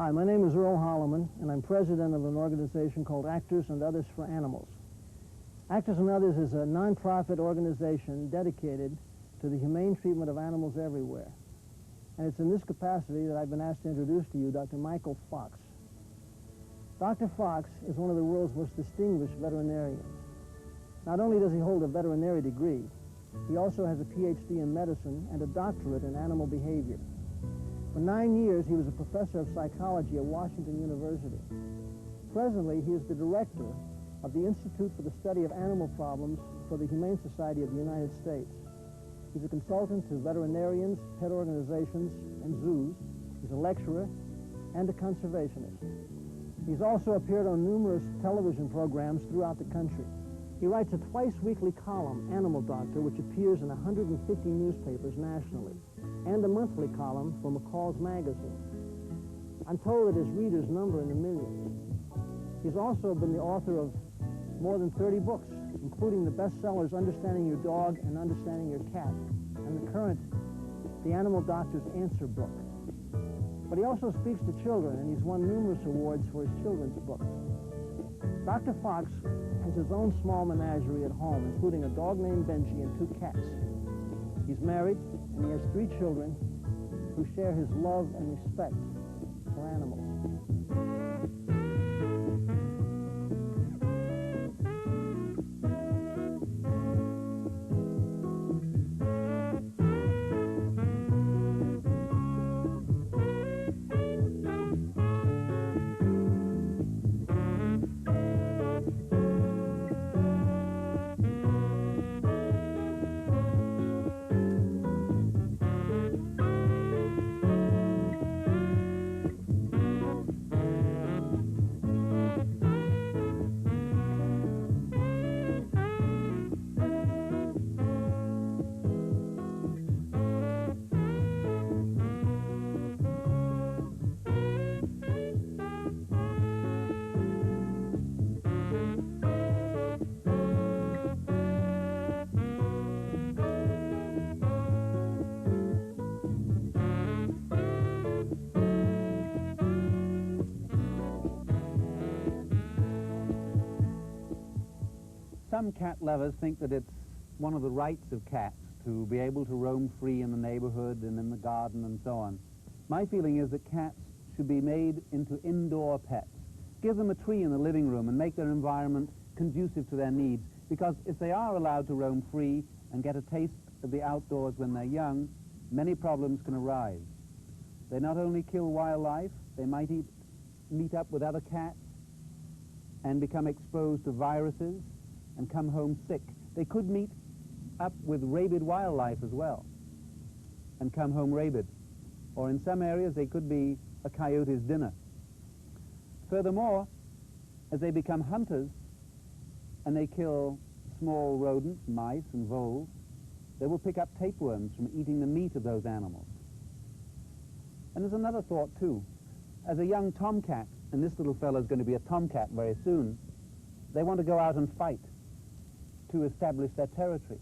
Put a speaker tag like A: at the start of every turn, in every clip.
A: Hi, my name is Earl Holloman, and I'm president of an organization called Actors and Others for Animals. Actors and Others is a non-profit organization dedicated to the humane treatment of animals everywhere. And it's in this capacity that I've been asked to introduce to you Dr. Michael Fox. Dr. Fox is one of the world's most distinguished veterinarians. Not only does he hold a veterinary degree, he also has a PhD in medicine and a doctorate in animal behavior. For 9 years, he was a professor of psychology at Washington University. Presently, he is the director of the Institute for the Study of Animal Problems for the Humane Society of the United States. He's a consultant to veterinarians, pet organizations, and zoos. He's a lecturer and a conservationist. He's also appeared on numerous television programs throughout the country. He writes a twice-weekly column, Animal Doctor, which appears in 150 newspapers nationally, and a monthly column for McCall's Magazine. I'm told that his readers number in the millions. He's also been the author of more than 30 books, including the bestsellers Understanding Your Dog and Understanding Your Cat, and the current The Animal Doctor's Answer book. But he also speaks to children, and he's won numerous awards for his children's books. Dr. Fox has his own small menagerie at home, including a dog named Benji and 2 cats. He's married, and he has 3 children who share his love and respect for animals.
B: Some cat lovers think that it's one of the rights of cats to be able to roam free in the neighborhood and in the garden and so on. My feeling is that cats should be made into indoor pets. Give them a tree in the living room and make their environment conducive to their needs, because if they are allowed to roam free and get a taste of the outdoors when they're young, many problems can arise. They not only kill wildlife, they might meet up with other cats and become exposed to viruses and come home sick. They could meet up with rabid wildlife as well and come home rabid. Or in some areas, they could be a coyote's dinner. Furthermore, as they become hunters and they kill small rodents, mice and voles, they will pick up tapeworms from eating the meat of those animals. And there's another thought, too. As a young tomcat, and this little fellow is going to be a tomcat very soon, they want to go out and fight to establish their territory.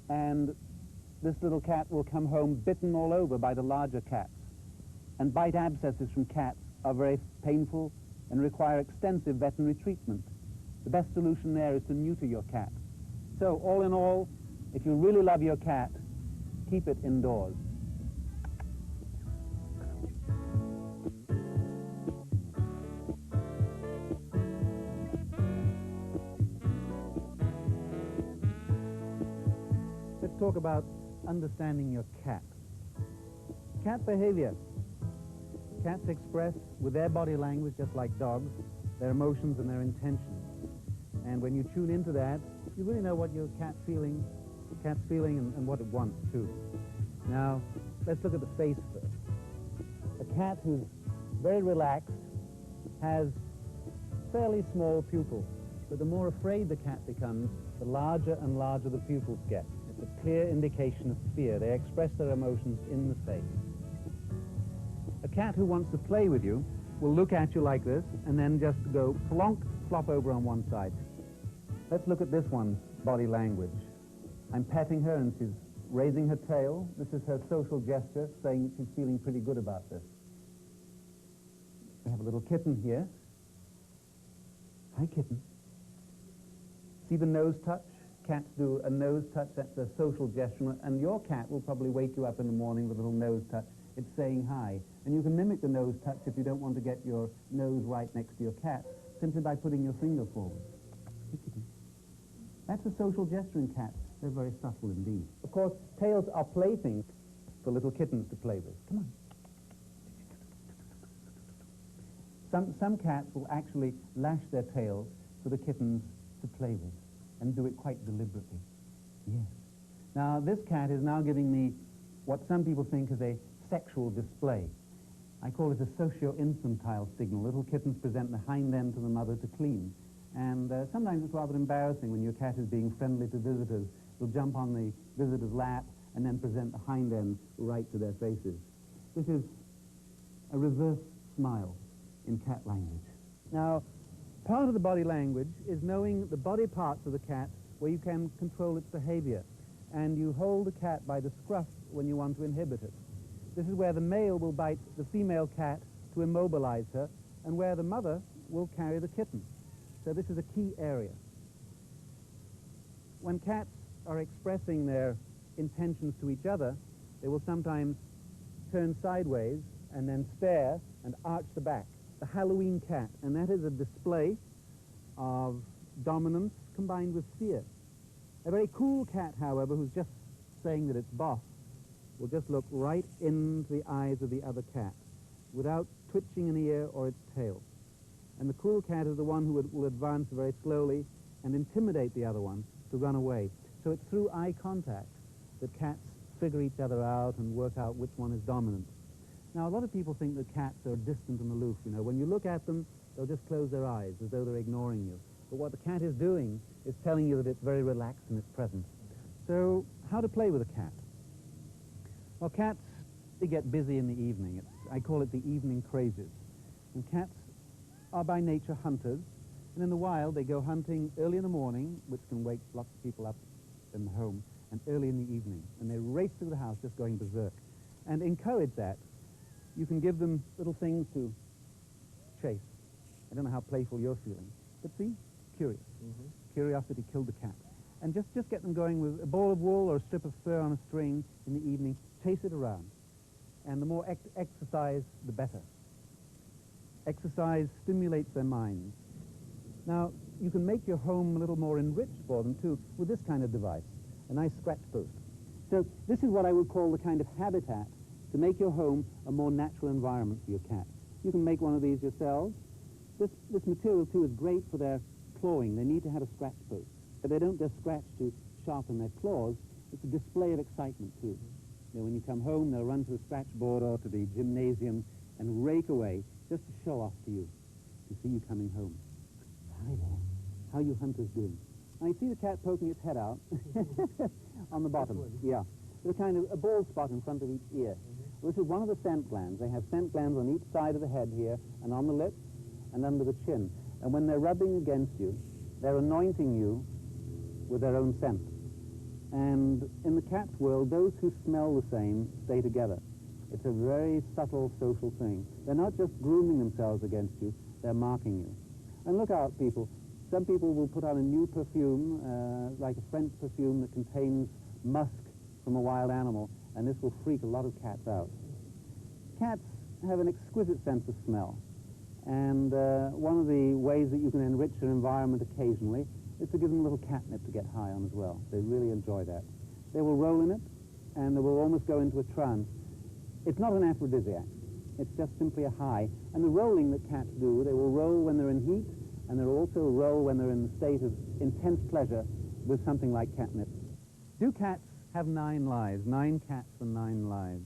B: And this little cat will come home bitten all over by the larger cats. And bite abscesses from cats are very painful and require extensive veterinary treatment. The best solution there is to neuter your cat. So all in all, if you really love your cat, keep it indoors. Let's talk about understanding your cat. Cat behavior. Cats express with their body language, just like dogs, their emotions and their intentions. And when you tune into that, you really know what your cat's feeling and what it wants too. Now, let's look at the face first. A cat who's very relaxed has fairly small pupils, but the more afraid the cat becomes, the larger and larger the pupils get. It's a clear indication of fear. They express their emotions in the face. A cat who wants to play with you will look at you like this and then just go plonk, flop over on one side. Let's look at this one's body language. I'm petting her and she's raising her tail. This is her social gesture, saying she's feeling pretty good about this. We have a little kitten here. Hi, kitten. See the nose touch? Cats do a nose touch. That's a social gesture. And your cat will probably wake you up in the morning with a little nose touch. It's saying hi. And you can mimic the nose touch if you don't want to get your nose right next to your cat, simply by putting your finger forward. Hey, kitten. That's a social gesture in cats. They're very subtle indeed. Of course, tails are playthings for little kittens to play with. Come on. Some cats will actually lash their tails for the kittens to play with, and do it quite deliberately. Yes. Now, this cat is now giving me what some people think is a sexual display. I call it a socio-infantile signal. Little kittens present the hind end to the mother to clean. And sometimes it's rather embarrassing when your cat is being friendly to visitors. They'll jump on the visitor's lap and then present the hind end right to their faces. This is a reverse smile in cat language. Now, part of the body language is knowing the body parts of the cat where you can control its behavior. And you hold the cat by the scruff when you want to inhibit it. This is where the male will bite the female cat to immobilize her, and where the mother will carry the kitten. So this is a key area. When cats are expressing their intentions to each other, they will sometimes turn sideways and then stare and arch the back. The Halloween cat, and that is a display of dominance combined with fear. A very cool cat, however, who's just saying that it's boss, will just look right into the eyes of the other cat without twitching an ear or its tail. And the cool cat is the one who will advance very slowly and intimidate the other one to run away. So it's through eye contact that cats figure each other out and work out which one is dominant. Now, a lot of people think that cats are distant and aloof. You know, when you look at them, they'll just close their eyes as though they're ignoring you. But what the cat is doing is telling you that it's very relaxed in its presence. So, how to play with a cat? Well, cats, they get busy in the evening. I call it the evening crazes. And cats are by nature hunters. And in the wild, they go hunting early in the morning, which can wake lots of people up in the home, and early in the evening. And they race through the house just going berserk. And encourage that. You can give them little things to chase. I don't know how playful you're feeling, but see, curious. Curiosity killed the cat. And just get them going with a ball of wool or a strip of fur on a string in the evening. Chase it around. And the more exercise, the better. Exercise stimulates their minds. Now, you can make your home a little more enriched for them, too, with this kind of device, a nice scratch post. So this is what I would call the kind of habitat to make your home a more natural environment for your cat. You can make one of these yourselves. This material, too, is great for their clawing. They need to have a scratch post. But they don't just scratch to sharpen their claws. It's a display of excitement, too. You know, when you come home, they'll run to the scratch board or to the gymnasium and rake away just to show off to you, to see you coming home. Hi there. How you hunters doing? Now, you see the cat poking its head out on the bottom. Yeah. There's a kind of a bald spot in front of each ear. Well, this is one of the scent glands. They have scent glands on each side of the head here, and on the lips, and under the chin. And when they're rubbing against you, they're anointing you with their own scent. And in the cat's world, those who smell the same stay together. It's a very subtle social thing. They're not just grooming themselves against you, they're marking you. And look out, people. Some people will put on a new perfume, like a French perfume that contains musk from a wild animal, and this will freak a lot of cats out. Cats have an exquisite sense of smell. And one of the ways that you can enrich your environment occasionally is to give them a little catnip to get high on as well. They really enjoy that. They will roll in it, and they will almost go into a trance. It's not an aphrodisiac. It's just simply a high. And the rolling that cats do, they will roll when they're in heat, and they'll also roll when they're in the state of intense pleasure with something like catnip. Do cats have 9 lives? 9 cats and 9 lives.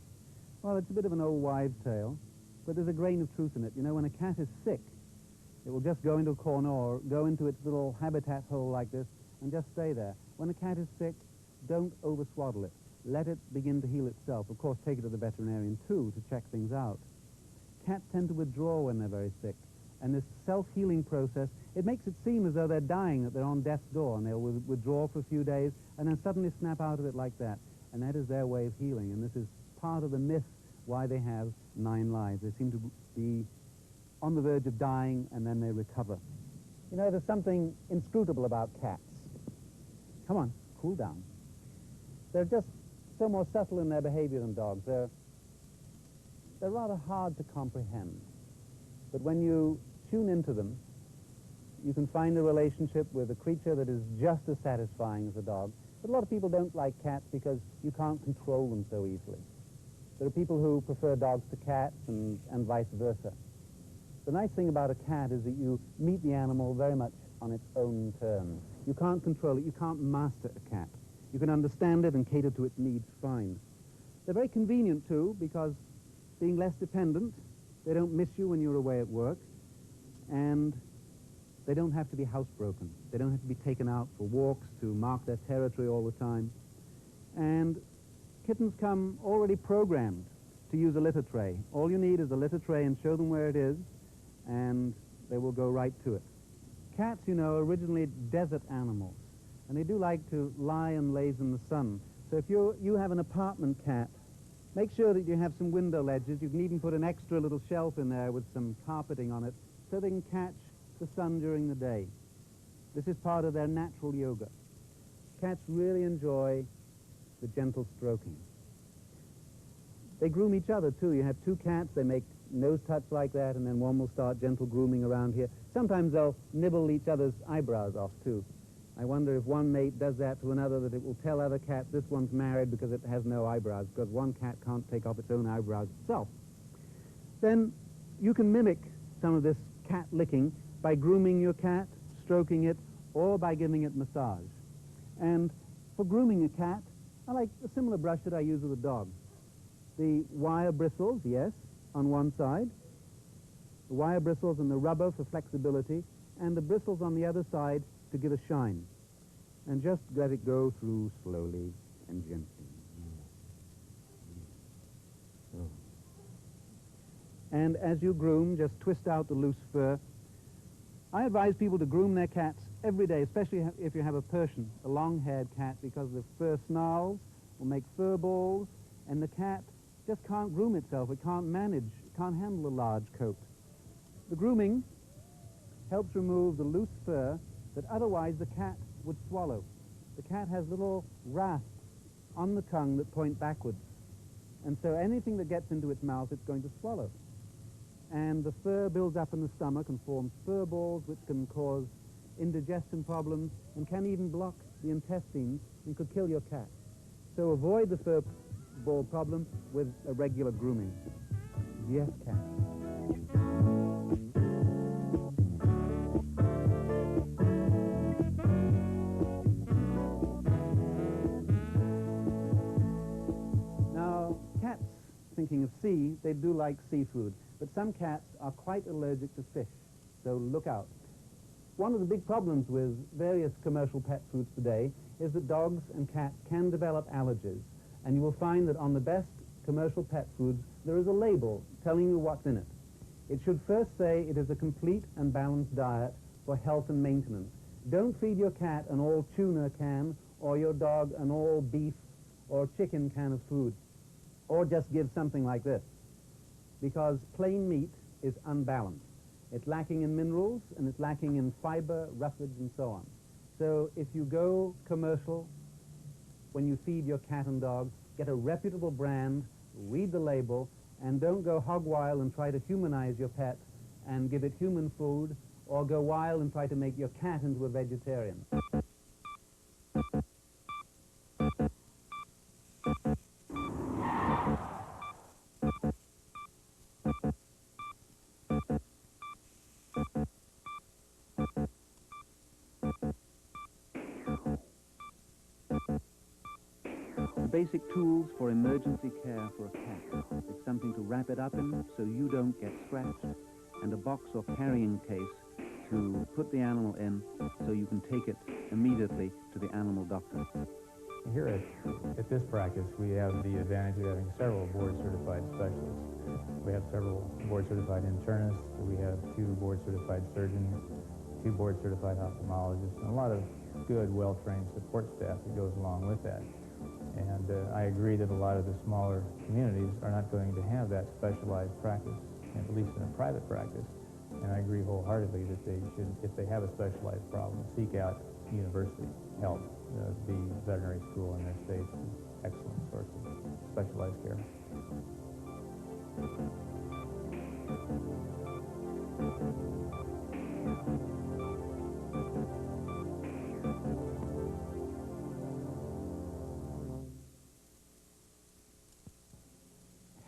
B: Well, it's a bit of an old wives' tale, but there's a grain of truth in it. You know, when a cat is sick, it will just go into a corner or go into its little habitat hole like this and just stay there. When a cat is sick, don't over-swaddle it. Let it begin to heal itself. Of course, take it to the veterinarian, too, to check things out. Cats tend to withdraw when they're very sick. And this self-healing process, it makes it seem as though they're dying, that they're on death's door, and they'll withdraw for a few days and then suddenly snap out of it like that. And that is their way of healing. And this is part of the myth why they have 9 lives. They seem to be on the verge of dying, and then they recover. You know, there's something inscrutable about cats. Come on, cool down. They're just so more subtle in their behavior than dogs. They're rather hard to comprehend. But when you tune into them, you can find a relationship with a creature that is just as satisfying as a dog. But a lot of people don't like cats because you can't control them so easily. There are people who prefer dogs to cats and vice versa. The nice thing about a cat is that you meet the animal very much on its own terms. You can't control it. You can't master a cat. You can understand it and cater to its needs fine. They're very convenient, too, because being less dependent, they don't miss you when you're away at work, and they don't have to be housebroken. They don't have to be taken out for walks to mark their territory all the time. And kittens come already programmed to use a litter tray. All you need is a litter tray and show them where it is, and they will go right to it. Cats, you know, are originally desert animals, and they do like to lie and laze in the sun. So if you have an apartment cat, make sure that you have some window ledges. You can even put an extra little shelf in there with some carpeting on it so they can catch the sun during the day. This is part of their natural yoga. Cats really enjoy the gentle stroking. They groom each other, too. You have two cats, they make nose touch like that, and then one will start gentle grooming around here. Sometimes they'll nibble each other's eyebrows off, too. I wonder if one mate does that to another, that it will tell other cats this one's married because it has no eyebrows, because one cat can't take off its own eyebrows itself. Then you can mimic some of this cat licking by grooming your cat, stroking it, or by giving it massage. And for grooming a cat, I like a similar brush that I use with a dog. The wire bristles, yes, on one side, the wire bristles and the rubber for flexibility, and the bristles on the other side to give a shine. And just let it go through slowly and gently. So. And as you groom, just twist out the loose fur. I advise people to groom their cats every day, especially if you have a Persian, a long-haired cat, because the fur snarls will make fur balls, and the cat just can't groom itself. It can't manage, it can't handle a large coat. The grooming helps remove the loose fur that otherwise the cat would swallow. The cat has little rasps on the tongue that point backwards. And so anything that gets into its mouth, it's going to swallow. And the fur builds up in the stomach and forms fur balls, which can cause indigestion problems and can even block the intestines and could kill your cat. So avoid the fur ball problem with a regular grooming. Yes, cat. Now, cats, thinking of sea, they do like seafood, but some cats are quite allergic to fish, so look out. One of the big problems with various commercial pet foods today is that dogs and cats can develop allergies, and you will find that on the best commercial pet foods, there is a label telling you what's in it. It should first say it is a complete and balanced diet for health and maintenance. Don't feed your cat an all tuna can, or your dog an all beef or chicken can of food, or just give something like this, because plain meat is unbalanced. It's lacking in minerals, and it's lacking in fiber, roughage, and so on. So if you go commercial, when you feed your cat and dog, get a reputable brand, read the label, and don't go hog wild and try to humanize your pet and give it human food, or go wild and try to make your cat into a vegetarian. Basic tools for emergency care for a cat. It's something to wrap it up in so you don't get scratched, and a box or carrying case to put the animal in so you can take it immediately to the animal doctor.
C: Here at this practice, we have the advantage of having several board-certified specialists. We have several board-certified internists, we have 2 board-certified surgeons, 2 board-certified ophthalmologists, and a lot of good, well-trained support staff that goes along with that. And I agree that a lot of the smaller communities are not going to have that specialized practice, at least in a private practice. And I agree wholeheartedly that they should, if they have a specialized problem, seek out university help. The veterinary school in their states is an excellent source of specialized care.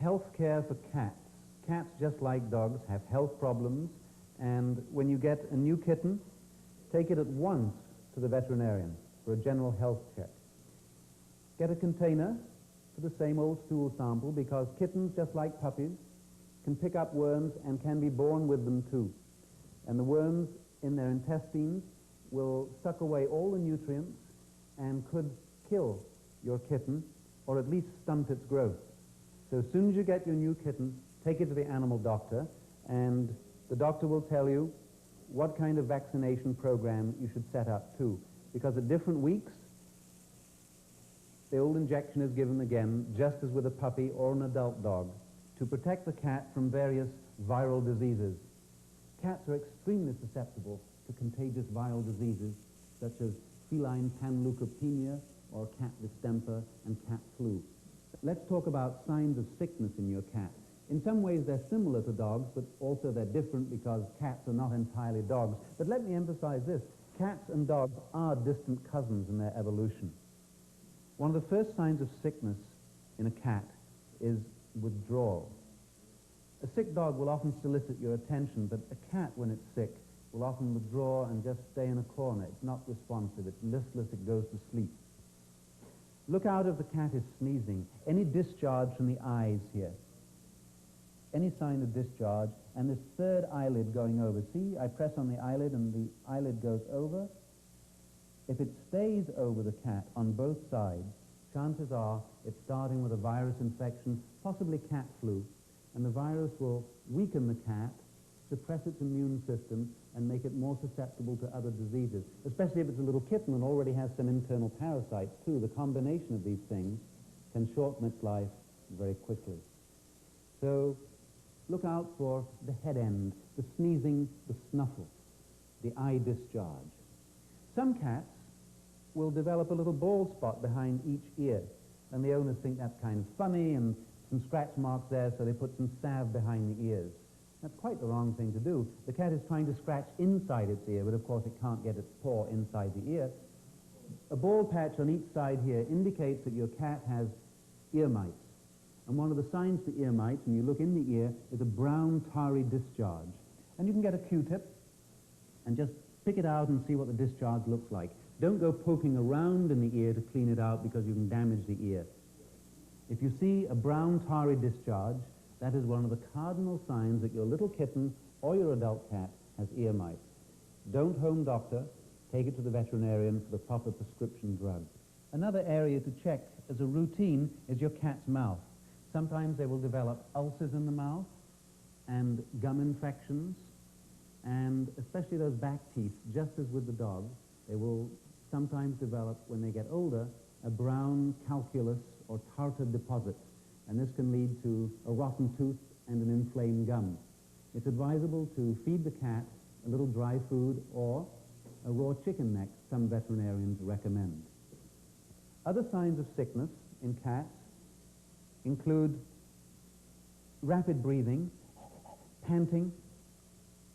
B: Health care for cats. Cats, just like dogs, have health problems, and when you get a new kitten, take it at once to the veterinarian for a general health check. Get a container for the same old stool sample, because kittens, just like puppies, can pick up worms and can be born with them too. And the worms in their intestines will suck away all the nutrients and could kill your kitten, or at least stunt its growth. So as soon as you get your new kitten, take it to the animal doctor, and the doctor will tell you what kind of vaccination program you should set up too. Because at different weeks, the old injection is given again, just as with a puppy or an adult dog, to protect the cat from various viral diseases. Cats are extremely susceptible to contagious viral diseases, such as feline panleukopenia, or cat distemper, and cat flu. Let's talk about signs of sickness in your cat. In some ways they're similar to dogs, but also they're different because cats are not entirely dogs. But let me emphasize this. Cats and dogs are distant cousins in their evolution. One of the first signs of sickness in a cat is withdrawal. A sick dog will often solicit your attention, but a cat, when it's sick, will often withdraw and just stay in a corner. It's not responsive. It's listless. It goes to sleep. Look out if the cat is sneezing. Any discharge from the eyes here. Any sign of discharge, and this third eyelid going over. See, I press on the eyelid and the eyelid goes over. If it stays over the cat on both sides, chances are it's starting with a virus infection, possibly cat flu, and the virus will weaken the cat, suppress its immune system, and make it more susceptible to other diseases, especially if it's a little kitten and already has some internal parasites too. The combination of these things can shorten its life very quickly. So look out for the head end, the sneezing, the snuffle, the eye discharge. Some cats will develop a little bald spot behind each ear, and the owners think that's kind of funny, and some scratch marks there, so they put some salve behind the ears. That's quite the wrong thing to do. The cat is trying to scratch inside its ear, but of course it can't get its paw inside the ear. A bald patch on each side here indicates that your cat has ear mites. And one of the signs for ear mites, when you look in the ear, is a brown, tarry discharge. And you can get a Q-tip and just pick it out and see what the discharge looks like. Don't go poking around in the ear to clean it out, because you can damage the ear. If you see a brown, tarry discharge, that is one of the cardinal signs that your little kitten or your adult cat has ear mites. Don't home doctor. Take it to the veterinarian for the proper prescription drug. Another area to check as a routine is your cat's mouth. Sometimes they will develop ulcers in the mouth and gum infections, and especially those back teeth, just as with the dog, they will sometimes develop, when they get older, a brown calculus or tartar deposit, and this can lead to a rotten tooth and an inflamed gum. It's advisable to feed the cat a little dry food or a raw chicken neck, some veterinarians recommend. Other signs of sickness in cats include rapid breathing, panting,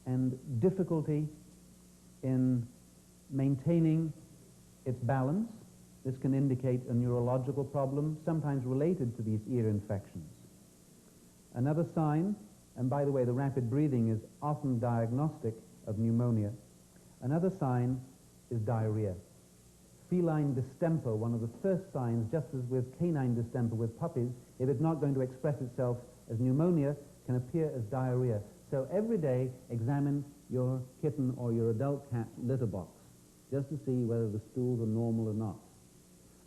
B: and difficulty in maintaining its balance. This can indicate a neurological problem, sometimes related to these ear infections. Another sign, and by the way, the rapid breathing is often diagnostic of pneumonia. Another sign is diarrhea. Feline distemper, one of the first signs, just as with canine distemper with puppies, if it's not going to express itself as pneumonia, can appear as diarrhea. So every day, examine your kitten or your adult cat's litter box, just to see whether the stools are normal or not.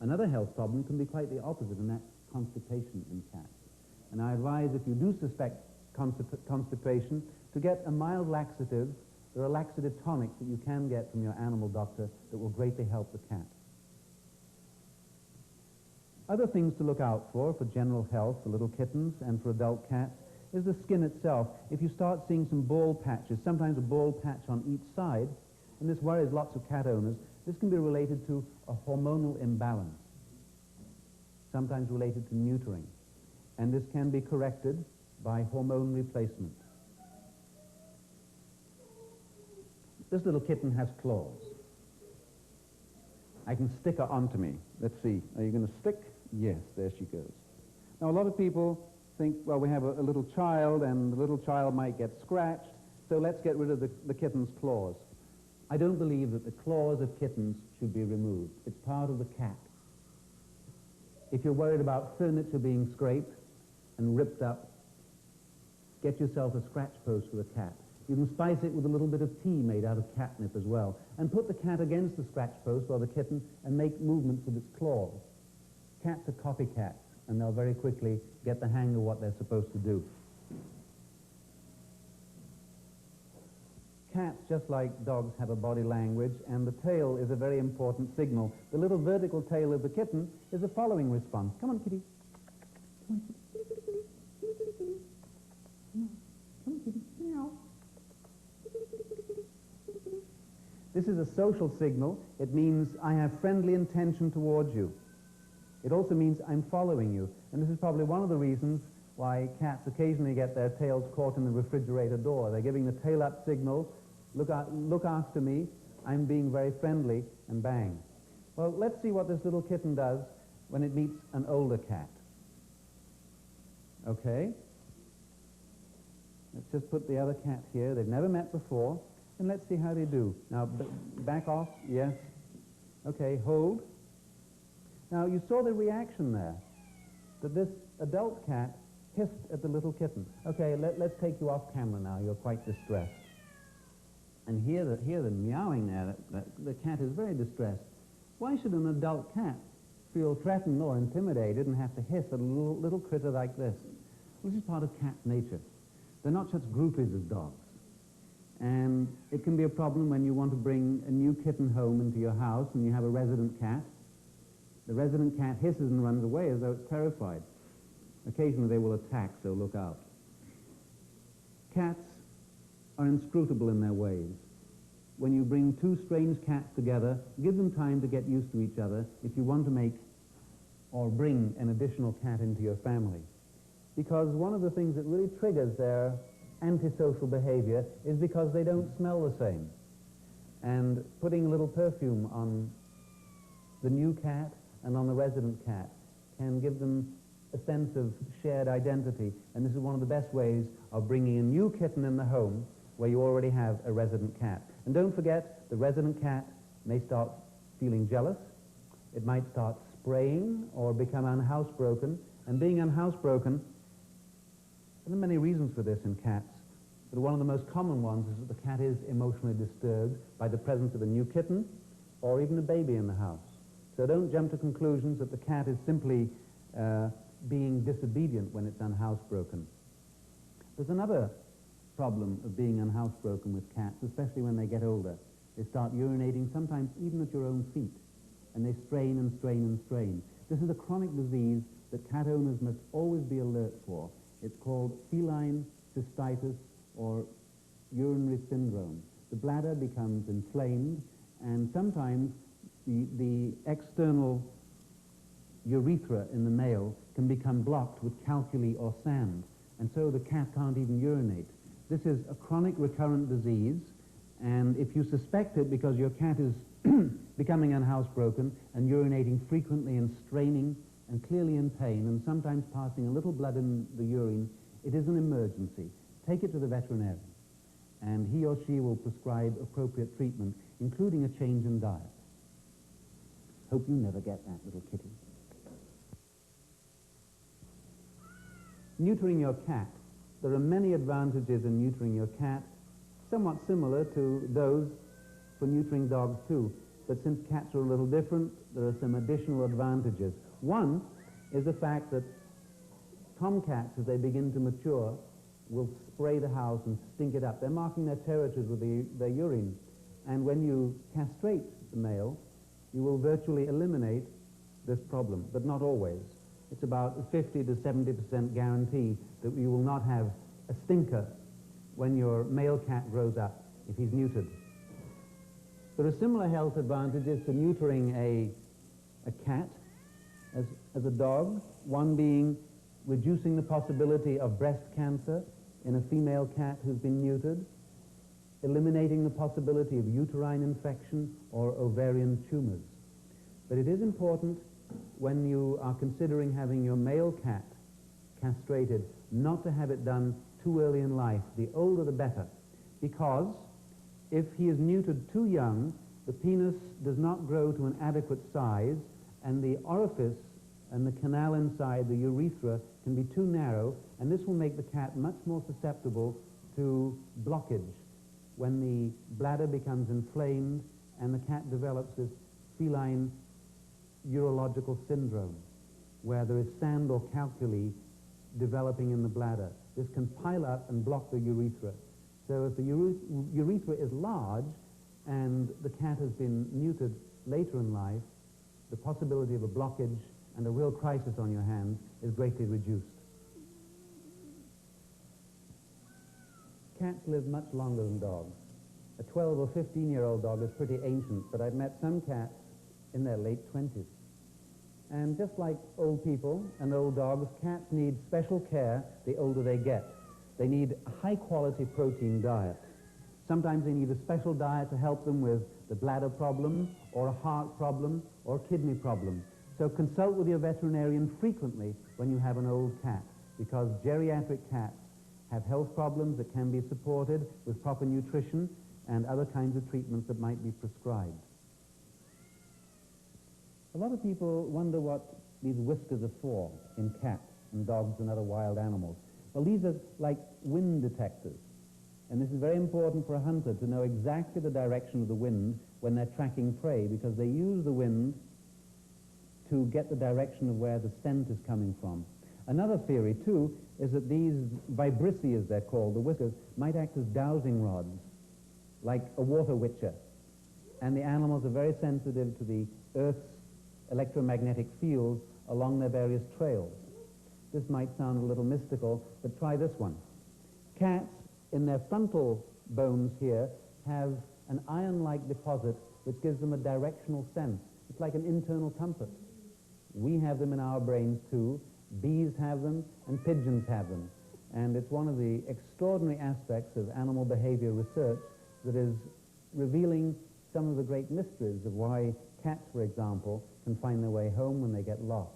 B: Another health problem can be quite the opposite, and that's constipation in cats. And I advise, if you do suspect constipation, to get a mild laxative. There are laxative tonics that you can get from your animal doctor that will greatly help the cat. Other things to look out for general health for little kittens and for adult cats is the skin itself. If you start seeing some bald patches, sometimes a bald patch on each side, and this worries lots of cat owners, this can be related to a hormonal imbalance, sometimes related to neutering. And this can be corrected by hormone replacement. This little kitten has claws. I can stick her onto me. Let's see. Are you going to stick? Yes, there she goes. Now, a lot of people think, well, we have a little child, and the little child might get scratched, so let's get rid of the kitten's claws. I don't believe that the claws of kittens should be removed. It's part of the cat. If you're worried about furniture being scraped and ripped up, get yourself a scratch post for the cat. You can spice it with a little bit of tea made out of catnip as well, and put the cat against the scratch post or the kitten and make movements with its claws. Cats are copycats, and they'll very quickly get the hang of what they're supposed to do. Cats, just like dogs, have a body language, and the tail is a very important signal. The little vertical tail of the kitten is a following response. Come on, kitty. Come on, kitty. Come on, kitty. Meow. This is a social signal. It means I have friendly intention towards you. It also means I'm following you. And this is probably one of the reasons why cats occasionally get their tails caught in the refrigerator door. They're giving the tail-up signal, look after me, I'm being very friendly, and bang. Well, let's see what this little kitten does when it meets an older cat. Okay? Let's just put the other cat here. They've never met before. And let's see how they do. Now, back off. Yes. Okay, hold. Now, you saw the reaction there, that this adult cat hissed at the little kitten. Okay, let's take you off camera now. You're quite distressed. And hear the meowing there. The cat is very distressed. Why should an adult cat feel threatened or intimidated and have to hiss at a little critter like this? Well, this is part of cat nature. They're not such groupies as dogs. And it can be a problem when you want to bring a new kitten home into your house and you have a resident cat. The resident cat hisses and runs away as though it's terrified. Occasionally they will attack, so look out. Cats are inscrutable in their ways. When you bring two strange cats together, give them time to get used to each other if you want to make or bring an additional cat into your family. Because one of the things that really triggers their antisocial behavior is because they don't smell the same. And putting a little perfume on the new cat and on the resident cat can give them a sense of shared identity. And this is one of the best ways of bringing a new kitten in the home where you already have a resident cat. And don't forget, the resident cat may start feeling jealous. It might start spraying or become unhousebroken. And being unhousebroken, there are many reasons for this in cats, but one of the most common ones is that the cat is emotionally disturbed by the presence of a new kitten or even a baby in the house. So don't jump to conclusions that the cat is simply being disobedient when it's unhousebroken. There's another problem of being unhousebroken with cats, especially when they get older. They start urinating, sometimes even at your own feet, and they strain and strain and strain. This is a chronic disease that cat owners must always be alert for. It's called feline cystitis or urinary syndrome. The bladder becomes inflamed, and sometimes the external urethra in the male can become blocked with calculi or sand, and so the cat can't even urinate. This is a chronic recurrent disease, and if you suspect it because your cat is becoming unhousebroken and urinating frequently and straining and clearly in pain and sometimes passing a little blood in the urine, it is an emergency. Take it to the veterinarian, and he or she will prescribe appropriate treatment, including a change in diet. Hope you never get that, little kitty. Neutering your cat. There are many advantages in neutering your cat, somewhat similar to those for neutering dogs too. But since cats are a little different, there are some additional advantages. One is the fact that tomcats, as they begin to mature, will spray the house and stink it up. They're marking their territories with their urine. And when you castrate the male, you will virtually eliminate this problem, but not always. It's about a 50 to 70% guarantee that you will not have a stinker when your male cat grows up, if he's neutered. There are similar health advantages to neutering a cat as a dog, one being reducing the possibility of breast cancer in a female cat who's been neutered, eliminating the possibility of uterine infection or ovarian tumors. But it is important when you are considering having your male cat castrated not to have it done too early in life. The older the better, because if he is neutered too young, the penis does not grow to an adequate size, and the orifice and the canal inside, the urethra, can be too narrow, and this will make the cat much more susceptible to blockage when the bladder becomes inflamed and the cat develops this feline urological syndrome, where there is sand or calculi developing in the bladder. This can pile up and block the urethra. So if the urethra is large and the cat has been neutered later in life, the possibility of a blockage and a real crisis on your hands is greatly reduced. Cats live much longer than dogs. A 12 or 15-year-old dog is pretty ancient, but I've met some cats in their late 20s. And just like old people and old dogs, cats need special care the older they get. They need a high-quality protein diet. Sometimes they need a special diet to help them with the bladder problem, or a heart problem, or kidney problem. So consult with your veterinarian frequently when you have an old cat, because geriatric cats have health problems that can be supported with proper nutrition and other kinds of treatments that might be prescribed. A lot of people wonder what these whiskers are for in cats and dogs and other wild animals. Well, these are like wind detectors. And this is very important for a hunter to know exactly the direction of the wind when they're tracking prey, because they use the wind to get the direction of where the scent is coming from. Another theory, too, is that these vibrissae, as they're called, the whiskers, might act as dowsing rods, like a water witcher. And the animals are very sensitive to the Earth's electromagnetic fields along their various trails. This might sound a little mystical, but try this one. Cats, in their frontal bones here, have an iron-like deposit which gives them a directional sense. It's like an internal compass. We have them in our brains too. Bees have them, and pigeons have them. And it's one of the extraordinary aspects of animal behavior research that is revealing some of the great mysteries of why cats, for example, can find their way home when they get lost.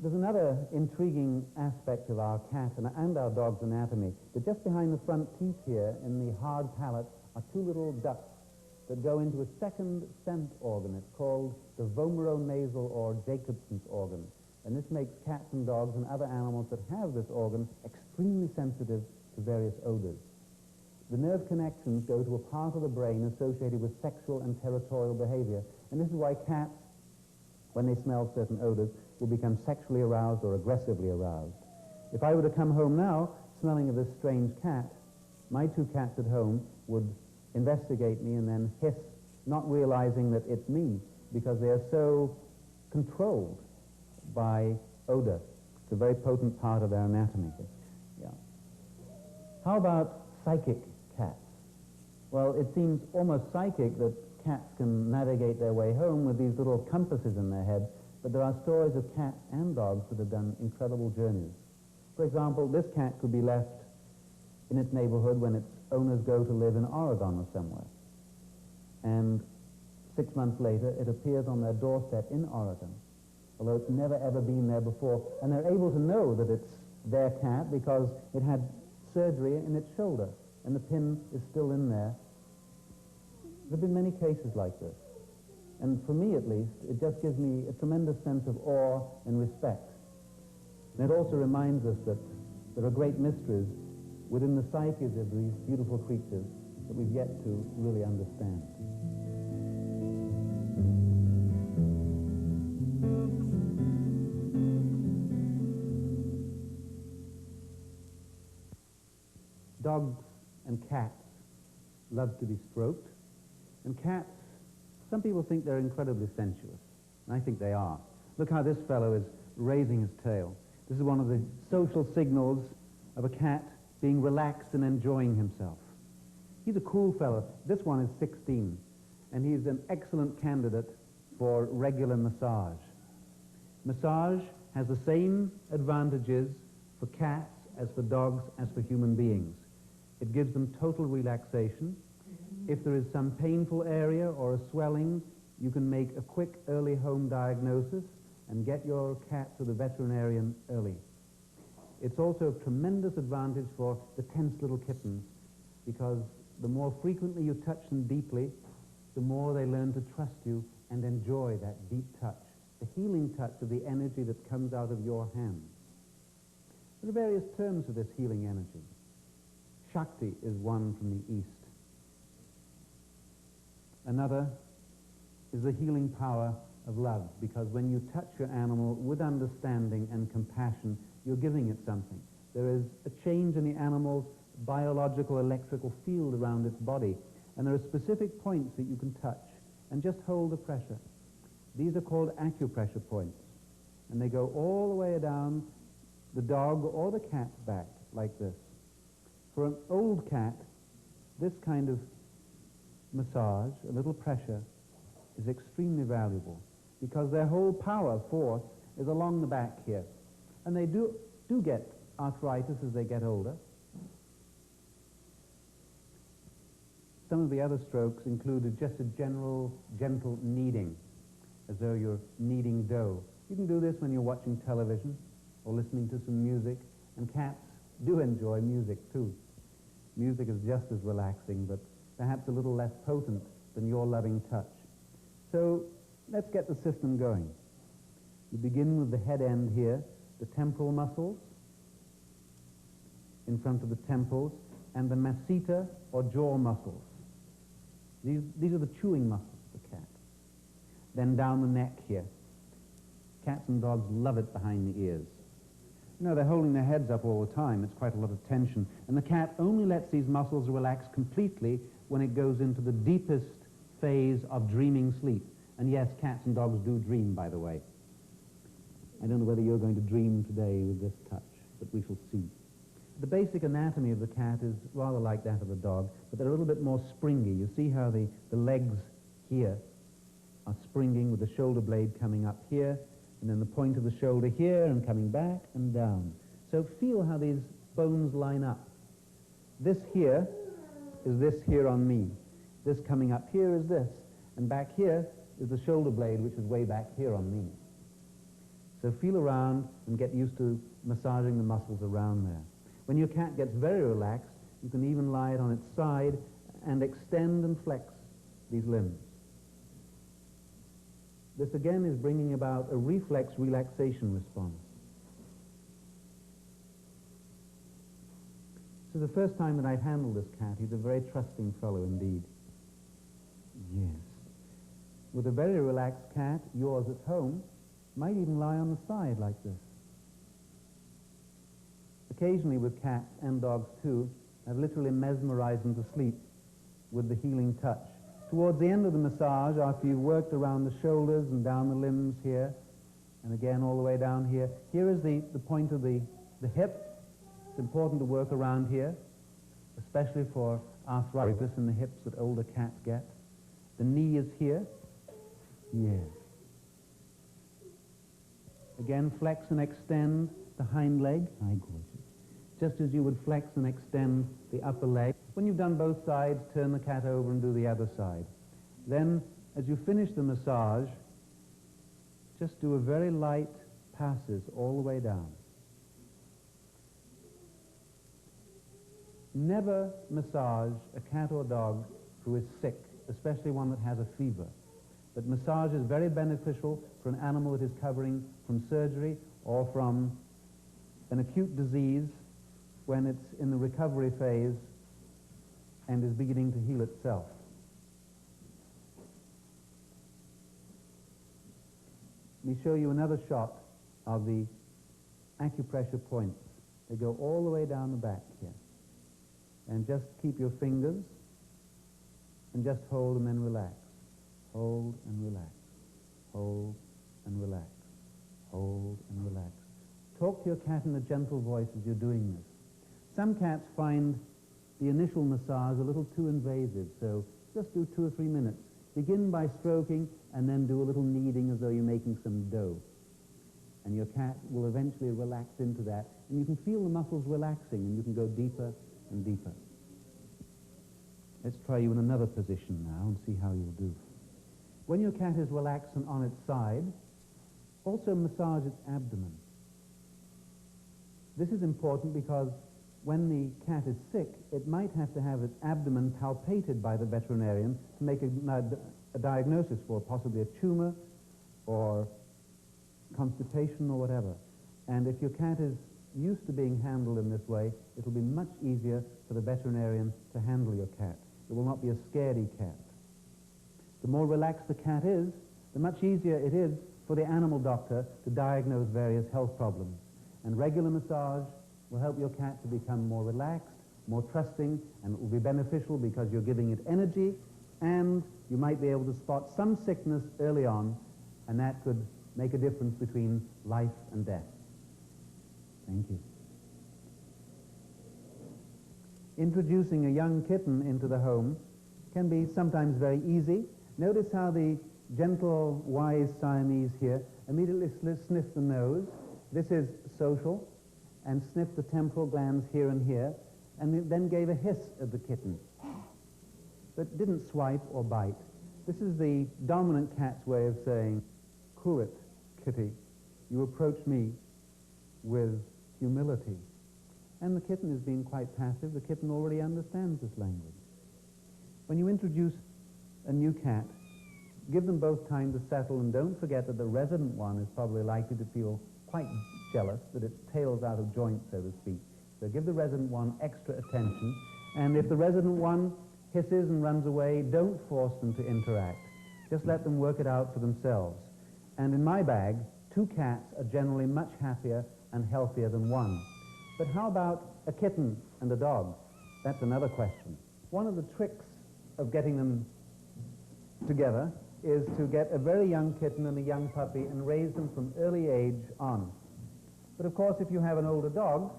B: There's another intriguing aspect of our cat and our dog's anatomy, that just behind the front teeth here in the hard palate are two little ducts that go into a second scent organ. It's called the vomeronasal or Jacobson's organ. And this makes cats and dogs and other animals that have this organ extremely sensitive to various odors. The nerve connections go to a part of the brain associated with sexual and territorial behavior. And this is why cats, when they smell certain odors, will become sexually aroused or aggressively aroused. If I were to come home now smelling of this strange cat, my two cats at home would investigate me and then hiss, not realizing that it's me, because they are so controlled by odor. It's a very potent part of their anatomy. Yeah. How about psychic cats? Well, it seems almost psychic that cats can navigate their way home with these little compasses in their head, but there are stories of cats and dogs that have done incredible journeys. For example, this cat could be left in its neighborhood when its owners go to live in Oregon or somewhere. And 6 months later, it appears on their doorstep in Oregon, although it's never ever been there before. And they're able to know that it's their cat because it had surgery in its shoulder, and the pin is still in there. There have been many cases like this. And for me, at least, it just gives me a tremendous sense of awe and respect. And it also reminds us that there are great mysteries within the psyches of these beautiful creatures that we've yet to really understand. Dogs and cats love to be stroked, and cats, some people think they're incredibly sensuous, and I think they are. Look how this fellow is raising his tail. This is one of the social signals of a cat being relaxed and enjoying himself. He's a cool fellow. This one is 16, and he's an excellent candidate for regular massage. Massage has the same advantages for cats as for dogs as for human beings. It gives them total relaxation. If there is some painful area or a swelling, you can make a quick early home diagnosis and get your cat to the veterinarian early. It's also a tremendous advantage for the tense little kittens, because the more frequently you touch them deeply, the more they learn to trust you and enjoy that deep touch, the healing touch of the energy that comes out of your hands. There are various terms for this healing energy. Shakti is one from the East. Another is the healing power of love, because when you touch your animal with understanding and compassion, you're giving it something. There is a change in the animal's biological electrical field around its body, and there are specific points that you can touch and just hold the pressure. These are called acupressure points, and they go all the way down the dog or the cat's back, like this. For an old cat, this kind of massage, a little pressure, is extremely valuable, because their whole power, force, is along the back here. And they do get arthritis as they get older. Some of the other strokes included just a general, gentle kneading, as though you're kneading dough. You can do this when you're watching television or listening to some music, and cats do enjoy music too. Music is just as relaxing, but perhaps a little less potent than your loving touch. So let's get the system going. You begin with the head end here, the temporal muscles in front of the temples, and the masseter or jaw muscles. These are the chewing muscles of the cat. Then down the neck here. Cats and dogs love it behind the ears. You know, they're holding their heads up all the time. It's quite a lot of tension. And the cat only lets these muscles relax completely when it goes into the deepest phase of dreaming sleep. And yes, cats and dogs do dream, by the way. I don't know whether you're going to dream today with this touch, but we shall see. The basic anatomy of the cat is rather like that of the dog, but they're a little bit more springy. You see how the legs here are springing with the shoulder blade coming up here, and then the point of the shoulder here and coming back and down. So feel how these bones line up. This here is this here on me. This coming up here is this. And back here is the shoulder blade, which is way back here on me. So feel around and get used to massaging the muscles around there. When your cat gets very relaxed, you can even lie it on its side and extend and flex these limbs. This again is bringing about a reflex relaxation response. This is the first time that I've handled this cat. He's a very trusting fellow indeed. Yes. With a very relaxed cat, yours at home, might even lie on the side like this. Occasionally with cats and dogs too, I've literally mesmerized them to sleep with the healing touch. Towards the end of the massage, after you've worked around the shoulders and down the limbs here, and again all the way down here, here is the point of the hip. It's important to work around here, especially for arthritis in the hips that older cats get. The knee is here. Yes. Again, flex and extend the hind leg. Hi, gorgeous. Just as you would flex and extend the upper leg. When you've done both sides, turn the cat over and do the other side. Then, as you finish the massage, just do a very light passes all the way down. Never massage a cat or dog who is sick, especially one that has a fever. But massage is very beneficial for an animal that is recovering from surgery or from an acute disease when it's in the recovery phase and is beginning to heal itself. Let me show you another shot of the acupressure points. They go all the way down the back here. And just keep your fingers and just hold and then relax. Hold and relax. Hold and relax. Hold and relax. Talk to your cat in a gentle voice as you're doing this. Some cats find the initial massage a little too invasive, so just do 2 or 3 minutes. Begin by stroking and then do a little kneading as though you're making some dough. And your cat will eventually relax into that, and you can feel the muscles relaxing, and you can go deeper and deeper. Let's try you in another position now and see how you'll do. When your cat is relaxed and on its side, also massage its abdomen. This is important because when the cat is sick, it might have to have its abdomen palpated by the veterinarian to make a diagnosis for possibly a tumor or constipation or whatever. And if your cat is used to being handled in this way, it will be much easier for the veterinarian to handle your cat. It will not be a scaredy cat. The more relaxed the cat is, the much easier it is for the animal doctor to diagnose various health problems. And regular massage will help your cat to become more relaxed, more trusting, and it will be beneficial because you're giving it energy, and you might be able to spot some sickness early on, and that could make a difference between life and death. Thank you. Introducing a young kitten into the home can be sometimes very easy. Notice how the gentle, wise Siamese here immediately sniff the nose. This is social, and sniffed the temporal glands here and here, and then gave a hiss at the kitten, but didn't swipe or bite. This is the dominant cat's way of saying, "Cool it, kitty. You approach me with humility." And the kitten is being quite passive. The kitten already understands this language. When you introduce a new cat, give them both time to settle, and don't forget that the resident one is probably likely to feel quite jealous that its tail's out of joint, so to speak. So give the resident one extra attention, and if the resident one hisses and runs away, don't force them to interact. Just let them work it out for themselves. And in my bag, 2 cats are generally much happier and healthier than 1. But how about a kitten and a dog? That's another question. One of the tricks of getting them together is to get a very young kitten and a young puppy and raise them from early age on. But of course, if you have an older dog,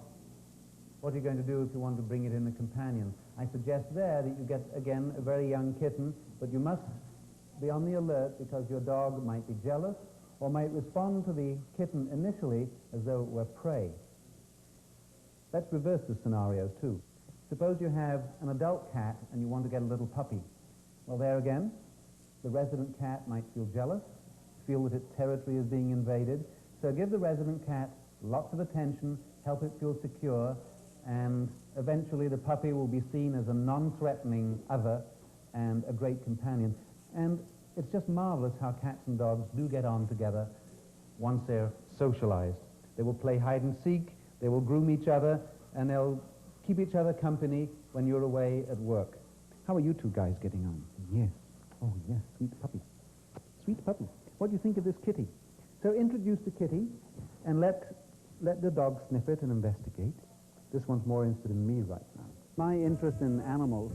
B: what are you going to do if you want to bring it in a companion? I suggest there that you get, again, a very young kitten, but you must be on the alert because your dog might be jealous or might respond to the kitten initially as though it were prey. Let's reverse the scenario, too. Suppose you have an adult cat and you want to get a little puppy. Well, there again, the resident cat might feel jealous, feel that its territory is being invaded. So give the resident cat lots of attention, help it feel secure, and eventually the puppy will be seen as a non-threatening other and a great companion. And it's just marvelous how cats and dogs do get on together once they're socialized. They will play hide and seek, they will groom each other, and they'll keep each other company when you're away at work. How are you 2 guys getting on? Yes. Oh, yes, sweet puppy. Sweet puppy. What do you think of this kitty? So introduce the kitty and let the dog sniff it and investigate. This one's more interested in me right now. My interest in animals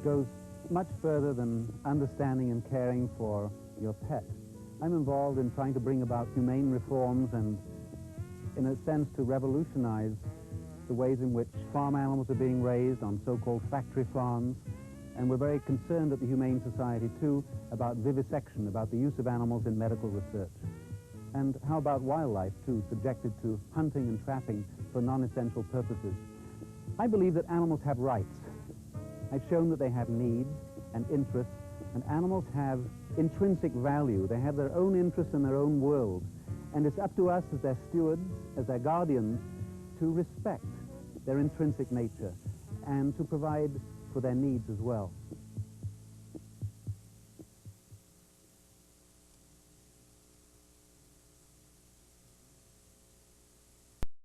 B: goes much further than understanding and caring for your pet. I'm involved in trying to bring about humane reforms and, in a sense, to revolutionize the ways in which farm animals are being raised on so-called factory farms. And we're very concerned at the Humane Society, too, about vivisection, about the use of animals in medical research. And how about wildlife, too, subjected to hunting and trapping for non-essential purposes? I believe that animals have rights. I've shown that they have needs and interests, and animals have intrinsic value. They have their own interests and their own world. And it's up to us as their stewards, as their guardians, to respect their intrinsic nature and to provide for their needs as well.